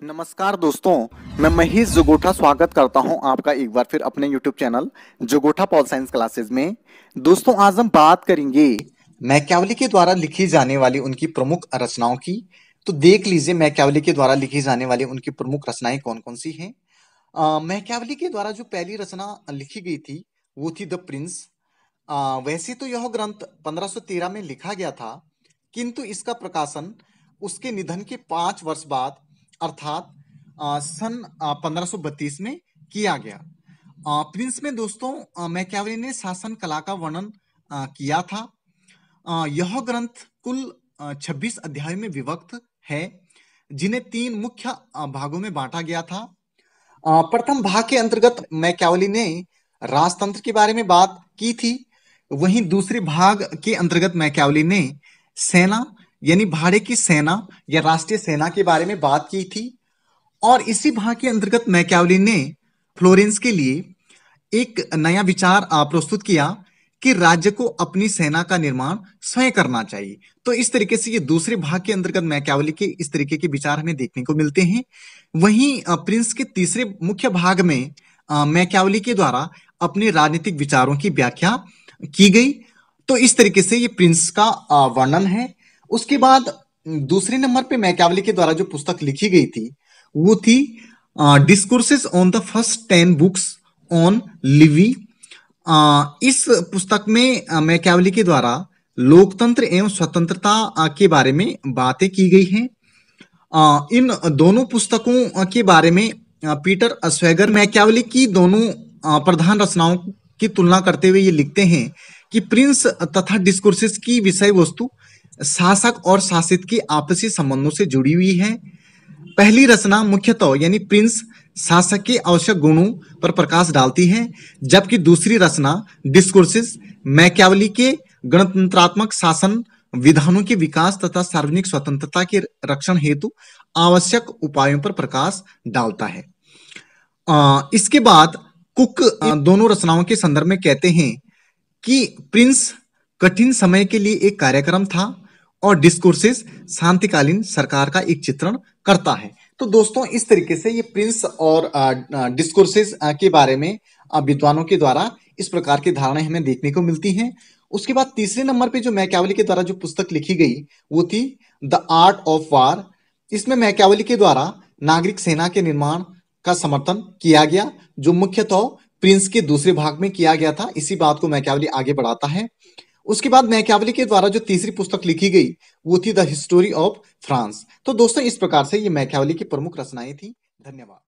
नमस्कार दोस्तों, मैं महेश जोगोठा स्वागत करता हूं आपका एक बार फिर अपने YouTube चैनल जोगोठा पॉल साइंस क्लासेस में। दोस्तों आज हम बात करेंगे मैकियावेली के द्वारा लिखी जाने वाली उनकी प्रमुख रचनाओं की। तो देख लीजिए मैकियावेली के द्वारा लिखी जाने वाली उनकी प्रमुख रचनाएं कौन कौन सी हैं। मैकियावेली के द्वारा जो पहली रचना लिखी गई थी वो थी द प्रिंस। वैसे तो यह ग्रंथ 1513 में लिखा गया था, किंतु इसका प्रकाशन उसके निधन के 5 वर्ष बाद अर्थात सन 1532 में किया गया। प्रिंस में दोस्तों मैकियावेली ने शासन कला का वर्णन किया था। यह ग्रंथ कुल 26 अध्यायों में विभक्त है, जिन्हें 3 मुख्य भागों में बांटा गया था। प्रथम भाग के अंतर्गत मैकियावेली ने राजतंत्र के बारे में बात की थी। वहीं दूसरे भाग के अंतर्गत मैकियावेली ने सेना यानी भाड़े की सेना या राष्ट्रीय सेना के बारे में बात की थी। और इसी भाग के अंतर्गत मैकियावेली ने फ्लोरेंस के लिए एक नया विचार प्रस्तुत किया कि राज्य को अपनी सेना का निर्माण स्वयं करना चाहिए। तो इस तरीके से ये दूसरे भाग के अंतर्गत मैकियावेली के इस तरीके के विचार हमें देखने को मिलते हैं। वहीं प्रिंस के तीसरे मुख्य भाग में मैकियावेली के द्वारा अपने राजनीतिक विचारों की व्याख्या की गई। तो इस तरीके से ये प्रिंस का वर्णन है। उसके बाद दूसरे नंबर पे मैकियावेली के द्वारा जो पुस्तक लिखी गई थी वो थी discourses on the first 10 books on Levi. इस पुस्तक में मैकियावेली के द्वारा लोकतंत्र एवं स्वतंत्रता के बारे में बातें की गई हैं। इन दोनों पुस्तकों के बारे में पीटर स्वेगर मैकियावेली की दोनों प्रधान रचनाओं की तुलना करते हुए ये लिखते हैं कि प्रिंस तथा डिस्कोर्सेस की विषय वस्तु शासक और शासित के आपसी संबंधों से जुड़ी हुई है। पहली रचना मुख्यतः यानी प्रिंस शासक के आवश्यक गुणों पर प्रकाश डालती है, जबकि दूसरी रचना डिस्कोर्सेस मैकियावेली के गणतंत्रात्मक शासन विधानों के विकास तथा सार्वजनिक स्वतंत्रता के रक्षण हेतु आवश्यक उपायों पर प्रकाश डालता है। इसके बाद कुक दोनों रचनाओं के संदर्भ में कहते हैं कि प्रिंस कठिन समय के लिए एक कार्यक्रम था और डिस्कोर्सेस शांतिकालीन सरकार का एक चित्रण करता है। तो दोस्तों इस तरीके से ये प्रिंस और डिस्कोर्सेस के बारे में विद्वानों के द्वारा इस प्रकार की धारणाएं हमें देखने को मिलती हैं। उसके बाद तीसरे नंबर पे जो मैकियावेली के द्वारा जो पुस्तक लिखी गई वो थी द आर्ट ऑफ वार। इसमें मैकियावेली के द्वारा नागरिक सेना के निर्माण का समर्थन किया गया, जो मुख्यतः प्रिंस के दूसरे भाग में किया गया था। इसी बात को मैकियावेली आगे बढ़ाता है। उसके बाद मैकियावेली के द्वारा जो तीसरी पुस्तक लिखी गई वो थी द हिस्टोरी ऑफ फ्रांस। तो दोस्तों इस प्रकार से ये मैकियावेली की प्रमुख रचनाएं थी। धन्यवाद।